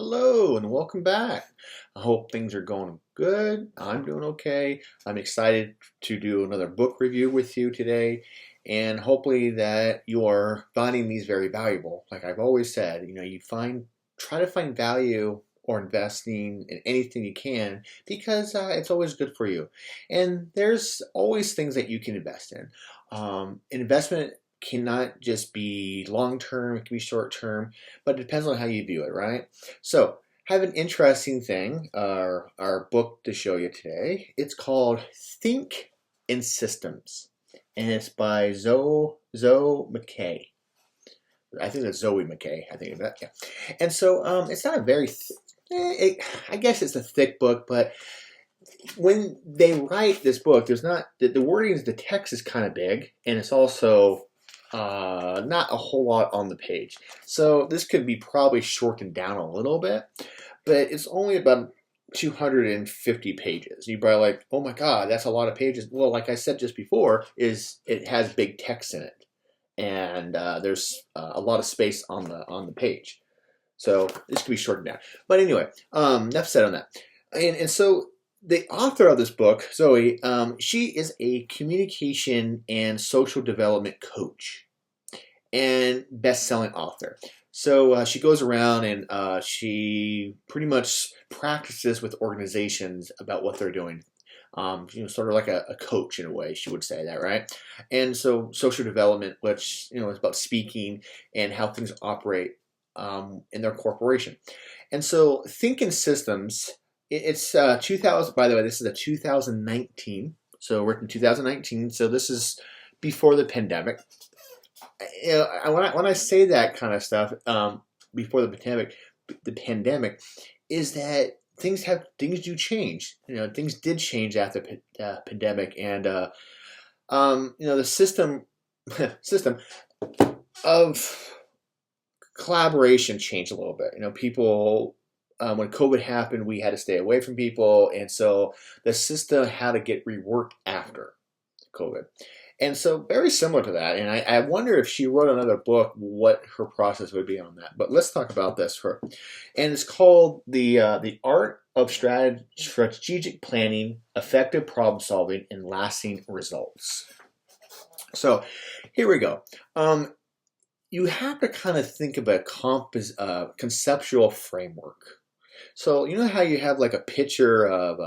Hello and welcome back. I hope things are going good. I'm doing okay. I'm excited to do another book review with you today, and hopefully that you are finding these very valuable. Like I've always said, try to find value or investing in anything you can because it's always good for you. And there's always things that you can invest in. Investment cannot just be long term, it can be short term, but it depends on how you view it, right? So, I have an interesting thing, our book to show you today. It's called Think in Systems, and it's by Zoe Mckey. I think that's Zoe Mckey. I think that, yeah. And so, it's not a very, I guess it's a thick book, but when they write this book, there's not the wording, the text is kind of big, and it's also not a whole lot on the page. So this could be probably shortened down a little bit, but it's only about 250 pages. You're probably like, oh my God, that's a lot of pages. Well, like I said just before, it has big text in it, and there's a lot of space on the page. So this could be shortened down. But anyway, enough said on that. And so the author of this book, Zoe, she is a communication and social development coach and best-selling author. So she goes around and she pretty much practices with organizations about what they're doing. Sort of like a coach in a way, she would say that, right? And so social development, which is about speaking and how things operate in their corporation. And so Think in Systems, it's 2000, by the way, this is a 2019, so written 2019, so this is before the pandemic. When I say that kind of stuff, before the pandemic, is that things do change. Things did change after the pandemic, and the system of collaboration changed a little bit. People, when COVID happened, we had to stay away from people, and so the system had to get reworked after COVID. And so very similar to that, and I wonder if she wrote another book, what her process would be on that. But let's talk about this for, and it's called the Art of Strategic Planning, Effective Problem Solving, and Lasting Results. So here we go. You have to kind of think of a conceptual framework. So you know how you have like a picture of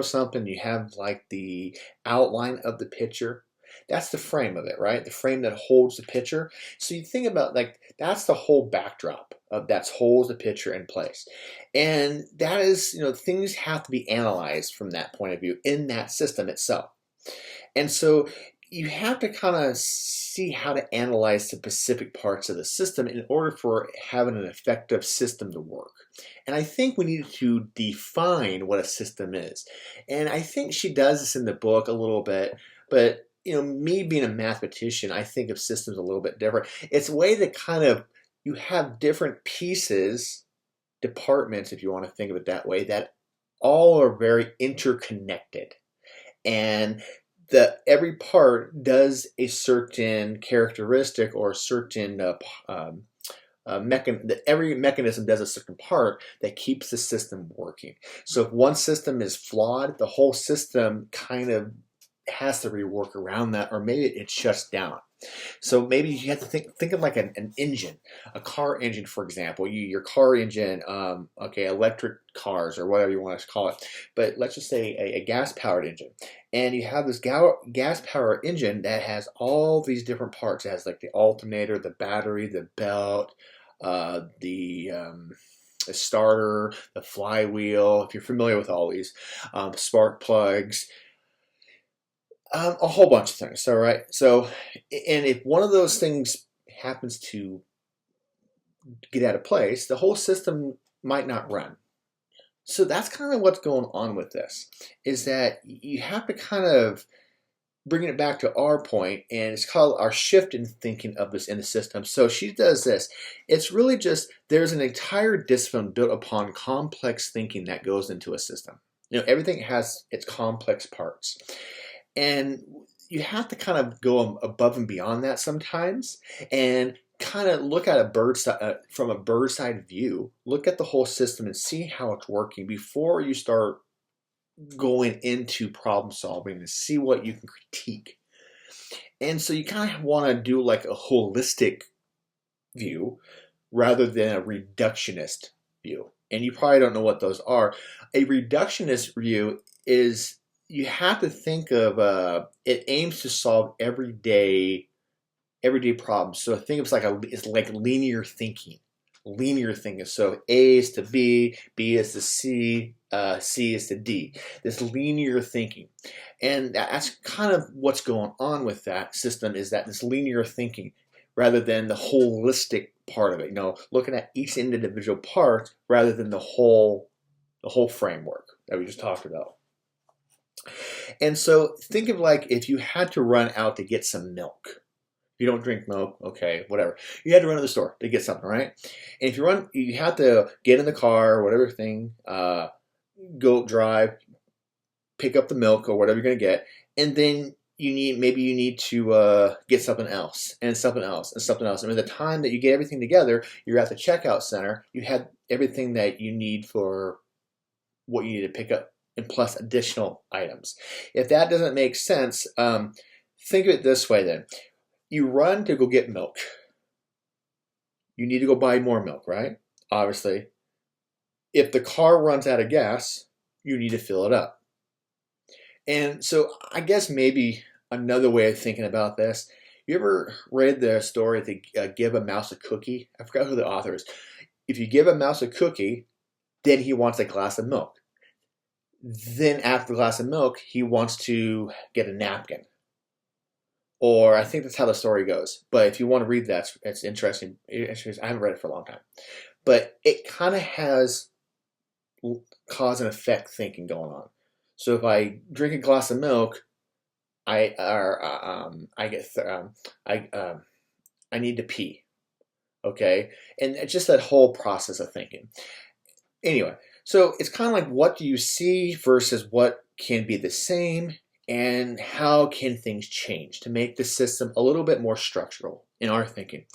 something, you have like the outline of the picture. That's the frame of it, right? The frame that holds the picture. So you think about like that's the whole backdrop of that holds the picture in place. And that is, things have to be analyzed from that point of view in that system itself. And so you have to kind of see how to analyze the specific parts of the system in order for having an effective system to work. And I think we need to define what a system is. And I think she does this in the book a little bit, but me being a mathematician, I think of systems a little bit different. It's a way that kind of you have different pieces, departments, if you want to think of it that way, that all are very interconnected. And every part does a certain characteristic or a certain every mechanism does a certain part that keeps the system working. So if one system is flawed, the whole system kind of has to rework around that, or maybe it shuts down. So maybe you have to think of like an engine, a car engine, for example. Your car engine, electric cars or whatever you want to call it. But let's just say a gas-powered engine. And you have this gas-powered engine that has all these different parts. It has like the alternator, the battery, the belt, the starter, the flywheel, if you're familiar with all these, spark plugs, a whole bunch of things. All right. So, and if one of those things happens to get out of place, the whole system might not run. So that's kind of what's going on with this, is that you have to kind of bring it back to our point, and it's called our shift in thinking of this in the system. So she does this. It's really just, there's an entire discipline built upon complex thinking that goes into a system. Everything has its complex parts. And you have to kind of go above and beyond that sometimes and kind of look at from a bird's eye view, look at the whole system and see how it's working before you start going into problem solving and see what you can critique. And so you kind of want to do like a holistic view rather than a reductionist view. And you probably don't know what those are. A reductionist view is you have to think of it aims to solve everyday problems. So think it's like linear thinking. Linear thinking. So A is to B, B is to C, C is to D. This linear thinking. And that's kind of what's going on with that system, is that this linear thinking rather than the holistic part of it, looking at each individual part rather than the whole framework that we just talked about. And so think of like if you had to run out to get some milk. You don't drink milk, okay, whatever. You had to run to the store to get something, right? And if you have to get in the car or whatever thing, go drive, pick up the milk or whatever you're gonna get, and then you need to get something else and something else and something else. And by the time that you get everything together, you're at the checkout center. You had everything that you need for what you need to pick up, and plus additional items. If that doesn't make sense, think of it this way then. You run to go get milk. You need to go buy more milk, right? Obviously. If the car runs out of gas, you need to fill it up. And so I guess maybe another way of thinking about this, you ever read the story to give a mouse a cookie? I forgot who the author is. If you give a mouse a cookie, then he wants a glass of milk. Then after the glass of milk, he wants to get a napkin. Or I think that's how the story goes. But if you want to read that, it's interesting. I haven't read it for a long time. But it kind of has cause and effect thinking going on. So if I drink a glass of milk, I need to pee. Okay? And it's just that whole process of thinking. Anyway, so it's kind of like, what do you see versus what can be the same, and how can things change to make the system a little bit more structural in our thinking.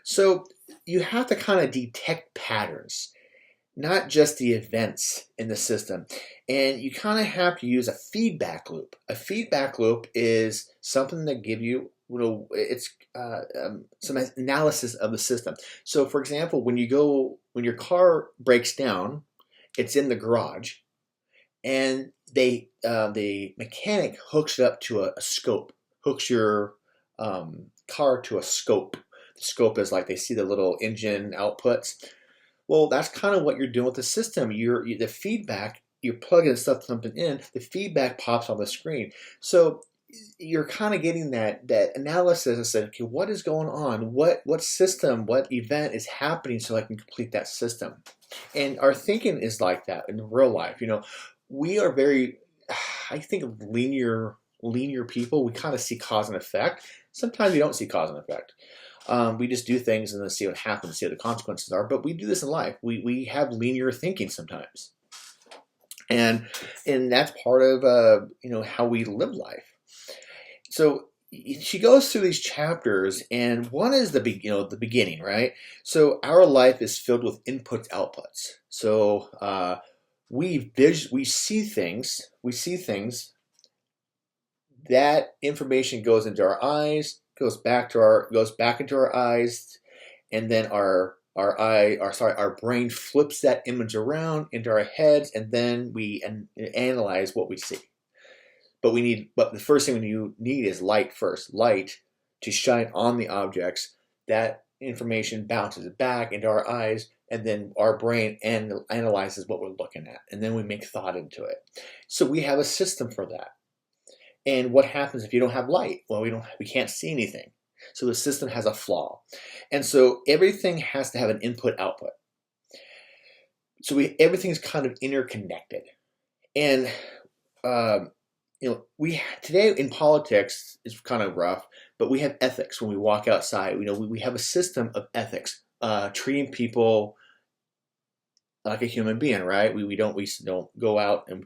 So you have to kind of detect patterns, not just the events in the system. And you kind of have to use a feedback loop. A feedback loop is something that give you, it's some analysis of the system. So for example, when your car breaks down, it's in the garage, and the mechanic hooks it up to a scope, hooks your car to a scope. The scope is like they see the little engine outputs. Well, that's kind of what you're doing with the system. The feedback, you're plugging something in, the feedback pops on the screen. So you're kind of getting that analysis and saying, okay, what is going on? What system, what event is happening so I can complete that system? And our thinking is like that in real life. We are very, I think, linear people. We kind of see cause and effect. Sometimes we don't see cause and effect. We just do things and then see what happens, see what the consequences are. But we do this in life. We have linear thinking sometimes, and that's part of how we live life. So she goes through these chapters, and one is the beginning, right? So our life is filled with inputs, outputs. So we see things. That information goes into our eyes, goes back into our eyes, and then our brain flips that image around into our heads, and then we analyze what we see. But the first thing you need is light first. Light to shine on the objects. That information bounces back into our eyes, and then our brain analyzes what we're looking at, and then we make thought into it. So we have a system for that. And what happens if you don't have light? Well, we can't see anything. So the system has a flaw. And so everything has to have an input-output. So everything's kind of interconnected. And today in politics is kind of rough, but we have ethics when we walk outside. We have a system of ethics, treating people like a human being, right? We don't go out and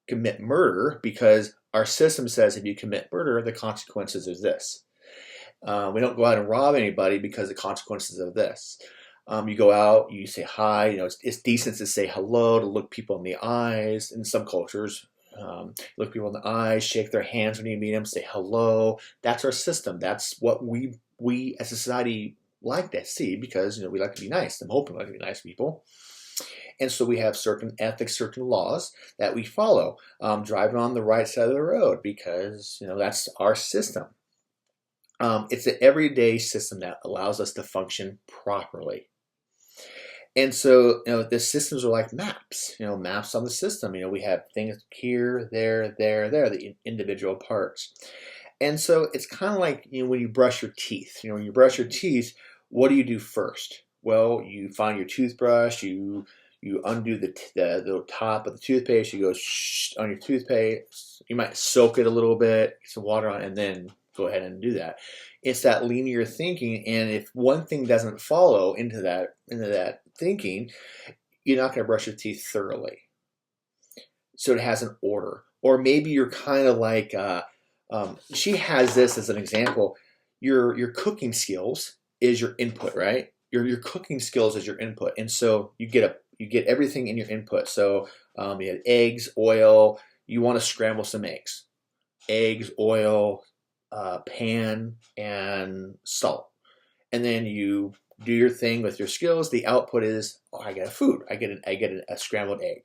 commit murder, because our system says if you commit murder, the consequences is this. We don't go out and rob anybody because of the consequences of this. You go out, you say hi. It's decent to say hello, to look people in the eyes. In some cultures, look people in the eyes, shake their hands when you meet them, say hello. That's our system. That's what we as a society like to see, because we like to be nice. I'm hoping we like to be nice people. And so we have certain ethics, certain laws that we follow. Driving on the right side of the road, because that's our system. It's an everyday system that allows us to function properly. And so, the systems are like maps, maps on the system. We have things here, there, the individual parts. And so it's kind of like, when you brush your teeth. When you brush your teeth, what do you do first? Well, you find your toothbrush, you undo the top of the toothpaste, you go on your toothpaste. You might soak it a little bit, get some water on it, and then go ahead and do that. It's that linear thinking, and if one thing doesn't follow into that thinking, you're not going to brush your teeth thoroughly. So it has an order. Or maybe you're kind of like, she has this as an example. Your cooking skills is your input, right? Your cooking skills is your input, and so you get everything in your input. So you have eggs, oil. You want to scramble some eggs. Eggs, oil, pan, and salt. And then you do your thing with your skills. The output is, I get a food. I get a scrambled egg.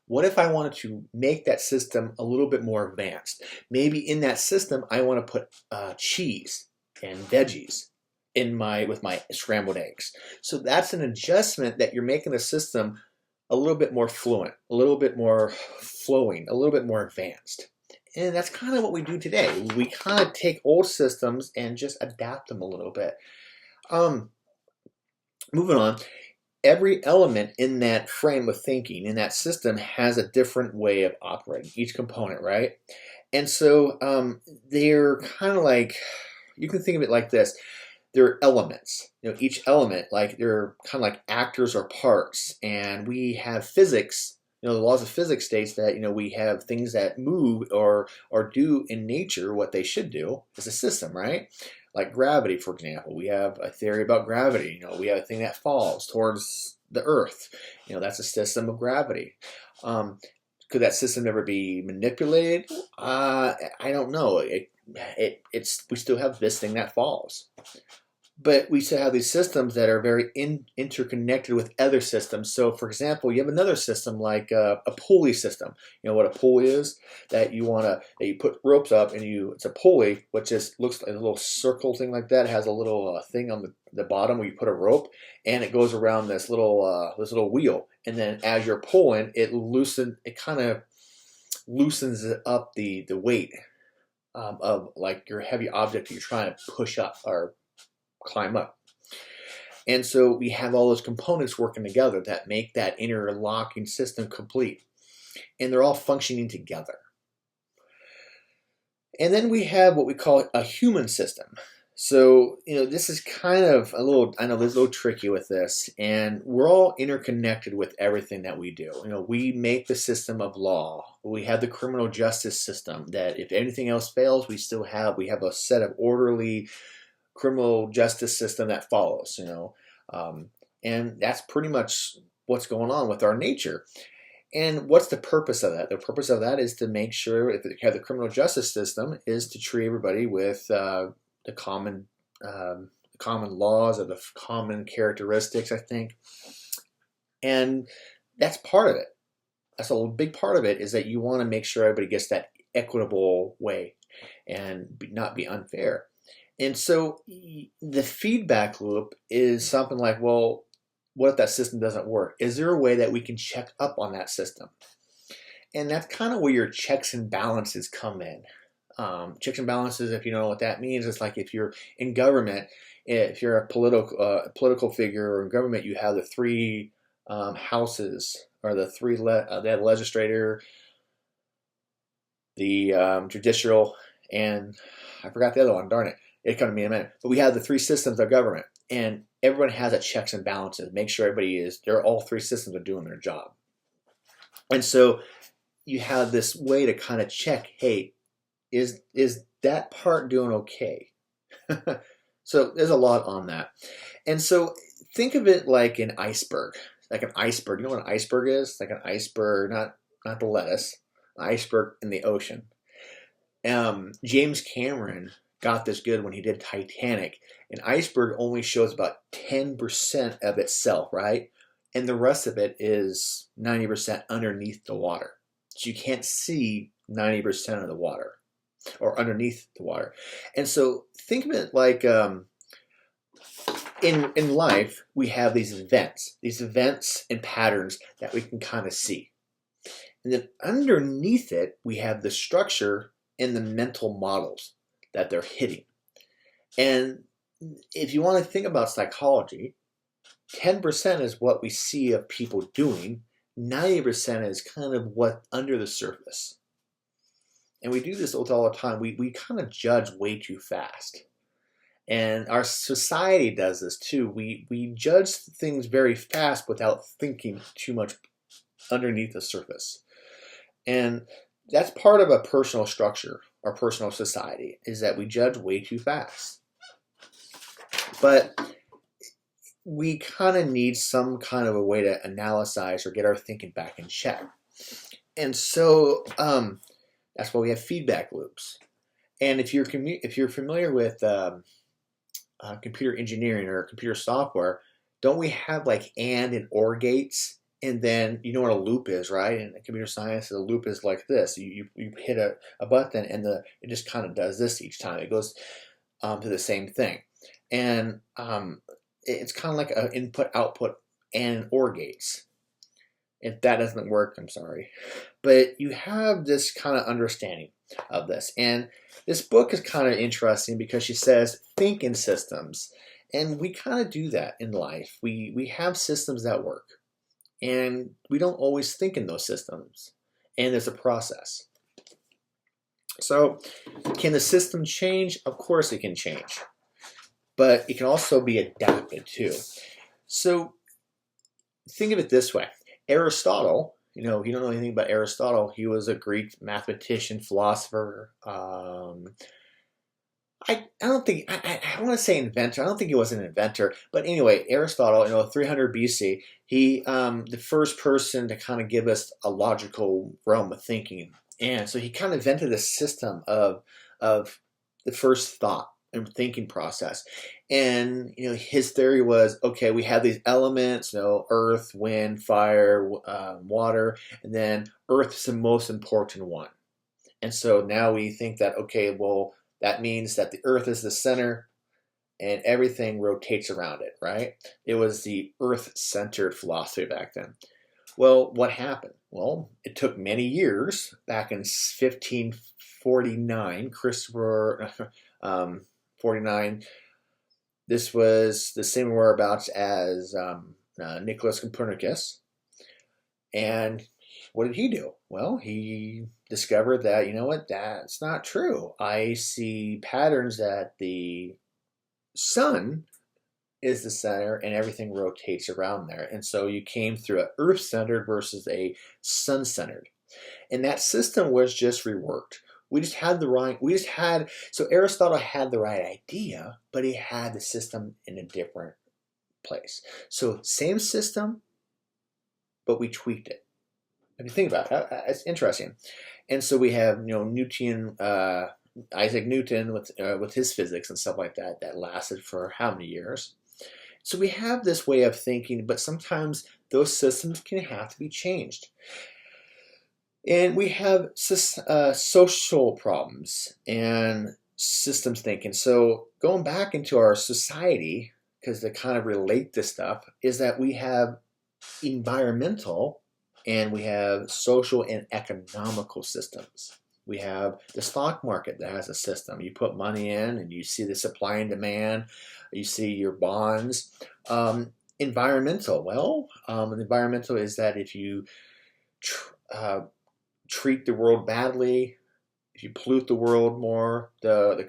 What if I wanted to make that system a little bit more advanced? Maybe in that system, I want to put cheese and veggies with my scrambled eggs. So that's an adjustment that you're making the system a little bit more fluent, a little bit more flowing, a little bit more advanced. And that's kind of what we do today. We kind of take old systems and just adapt them a little bit. Moving on, every element in that frame of thinking, in that system, has a different way of operating, each component, right? And so they're kind of like, you can think of it like this. They're elements. Each element, like they're kind of like actors or parts. And we have physics. The laws of physics states that we have things that move or do in nature what they should do as a system, right? Like gravity, for example. We have a theory about gravity. We have a thing that falls towards the Earth. That's a system of gravity. Could that system ever be manipulated? I don't know. We still have this thing that falls. But we still have these systems that are very interconnected with other systems. So, for example, you have another system like a pulley system. You know what a pulley is? That you put ropes up, and it's a pulley, which just looks like a little circle thing like that. It has a little thing on the bottom where you put a rope, and it goes around this little wheel. And then as you're pulling, it kind of loosens it up the weight of like your heavy object you're trying to push up or climb up. And so we have all those components working together that make that interlocking system complete. And they're all functioning together. And then we have what we call a human system. So, this is kind of I know there's a little tricky with this, and we're all interconnected with everything that we do. We make the system of law. We have the criminal justice system that if anything else fails, we have a set of orderly criminal justice system that follows, and that's pretty much what's going on with our nature. And what's the purpose of that? The purpose of that is to make sure, if you have the criminal justice system, is to treat everybody with the common laws or the common characteristics, I think. And that's part of it. That's a big part of it, is that you want to make sure everybody gets that equitable way and not be unfair. And so the feedback loop is something like, well, what if that system doesn't work? Is there a way that we can check up on that system? And that's kind of where your checks and balances come in. Checks and balances, if you don't know what that means, it's like if you're in government, if you're a political figure or in government, you have the three houses, or the three the legislator, the judicial, and I forgot the other one, darn it. It's going to be in a minute. But we have the three systems of government, and everyone has a checks and balances. Make sure all three systems are doing their job. And so you have this way to kind of check, hey, is that part doing okay? So there's a lot on that. And so think of it like an iceberg. Like an iceberg. You know what an iceberg is? Like an iceberg, not the lettuce. An iceberg in the ocean. James Cameron got this good when he did Titanic. An iceberg only shows about 10% of itself, right? And the rest of it is 90% underneath the water. So you can't see 90% of the water or underneath the water. And so think of it like in life, we have these events and patterns that we can kind of see. And then underneath it, we have the structure and the mental models that they're hitting. And if you want to think about psychology, 10% is what we see of people doing. 90% is kind of what under the surface. And we do this all the time. We kind of judge way too fast. And our society does this too. We judge things very fast without thinking too much underneath the surface. And that's part of a personal structure, our personal society, is that we judge way too fast. But we kind of need some kind of a way to analyze or get our thinking back in check. And so that's why we have feedback loops. And if you're familiar with computer engineering or computer software, don't we have like and or gates? And then you know what a loop is, right? In computer science, a loop is like this. You hit a button and it just kind of does this each time. It goes to the same thing. And it's kind of like an input-output and or gates. If that doesn't work, I'm sorry. But you have this kind of understanding of this. And this book is kind of interesting because she says, think in systems. And we kind of do that in life. We have systems that work. And we don't always think in those systems. And there's a process. So can the system change? Of course it can change. But it can also be adapted too. So think of it this way. Aristotle, if you don't know anything about Aristotle, he was a Greek mathematician, philosopher. I don't think, I want to say inventor. I don't think he was an inventor. But anyway, Aristotle, 300 BC, he, the first person to kind of give us a logical realm of thinking. And so he kind of invented a system of the first thought and thinking process. And, his theory was, okay, we have these elements, earth, wind, fire, water, and then earth is the most important one. And so now we think that, okay, well, that means that the earth is the center and everything rotates around it, right? It was the earth-centered philosophy back then. Well, what happened? Well, it took many years. Back in 1549, Christopher 49, this was the same whereabouts as Nicholas Copernicus. And what did he do? Well, he discovered that, that's not true. I see patterns that the sun is the center and everything rotates around there. And so you came through an earth-centered versus a sun-centered. And that system was just reworked. So Aristotle had the right idea, but he had the system in a different place. So same system, but we tweaked it. If you think about it, it's interesting. And so we have, Newton, Isaac Newton with his physics and stuff like that lasted for how many years? So we have this way of thinking, but sometimes those systems can have to be changed. And we have social problems and systems thinking. So going back into our society, because to kind of relate this stuff, is that we have environmental and we have social and economical systems. We have the stock market that has a system. You put money in and you see the supply and demand. You see your bonds. Environmental, environmental is that if you treat the world badly, if you pollute the world more, the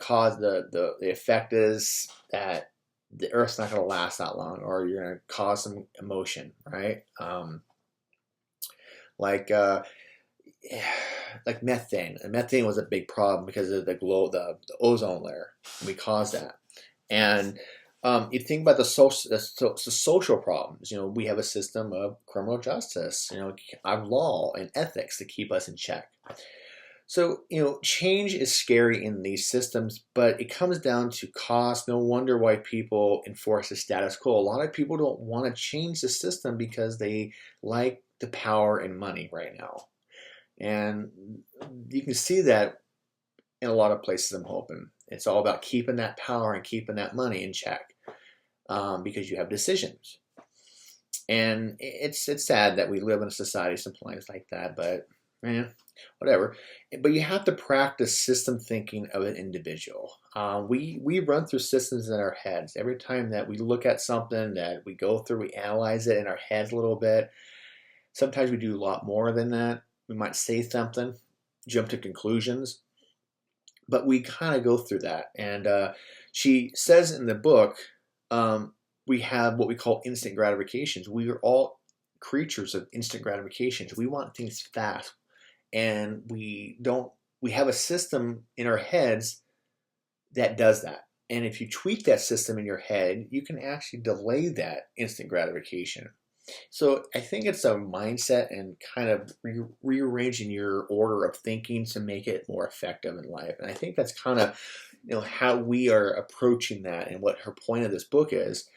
effect is that the Earth's not going to last that long, or you're going to cause some emotion, right? Like methane. And methane was a big problem because of the ozone layer. We caused that. And you think about the social problems. We have a system of criminal justice, of law and ethics to keep us in check. So, change is scary in these systems, but it comes down to cost. No wonder why people enforce the status quo. A lot of people don't want to change the system because they like the power and money right now. And you can see that in a lot of places, I'm hoping. It's all about keeping that power and keeping that money in check, because you have decisions. And it's sad that we live in a society sometimes like that, but whatever. But you have to practice system thinking of an individual. We run through systems in our heads. Every time that we look at something that we go through, we analyze it in our heads a little bit. Sometimes we do a lot more than that. We might say something, jump to conclusions, but we kind of go through that. And she says in the book, we have what we call instant gratifications. We are all creatures of instant gratifications. We want things fast, and we have a system in our heads that does that. And if you tweak that system in your head, you can actually delay that instant gratification. So I think it's a mindset and kind of rearranging your order of thinking to make it more effective in life. And I think that's kind of how we are approaching that. And what her point of this book is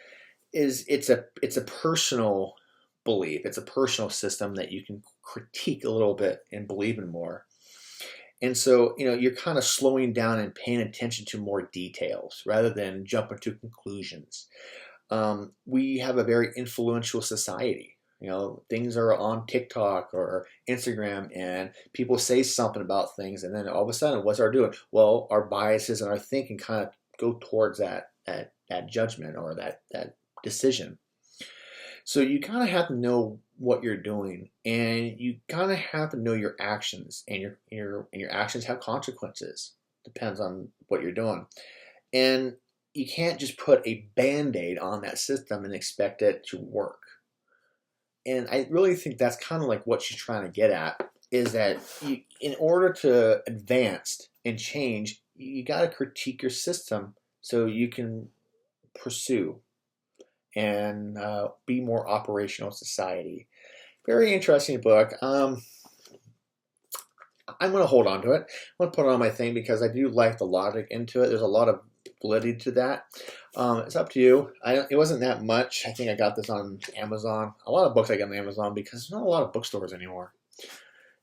it's a personal belief. It's a personal system that you can critique a little bit and believe in more. And so, you're kind of slowing down and paying attention to more details rather than jumping to conclusions. We have a very influential society. Things are on TikTok or Instagram, and people say something about things, and then all of a sudden, what's our doing? Well, our biases and our thinking kind of go towards that judgment or that decision. So you kind of have to know what you're doing, and you kind of have to know your actions, and your actions have consequences. Depends on what you're doing, and you can't just put a Band-Aid on that system and expect it to work. And I really think that's kind of like what she's trying to get at, is that in order to advance and change, you got to critique your system so you can pursue and be more operational society. Very interesting book. I'm going to hold on to it. I'm going to put it on my thing because I do like the logic into it. There's a lot of validity to that. It's up to you. It wasn't that much. I think I got this on Amazon. A lot of books I get on Amazon because there's not a lot of bookstores anymore.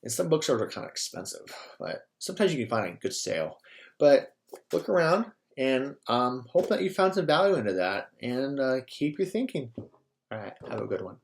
And some bookstores are kind of expensive, but sometimes you can find a good sale. But look around and hope that you found some value into that, and keep your thinking. All right, have a good one.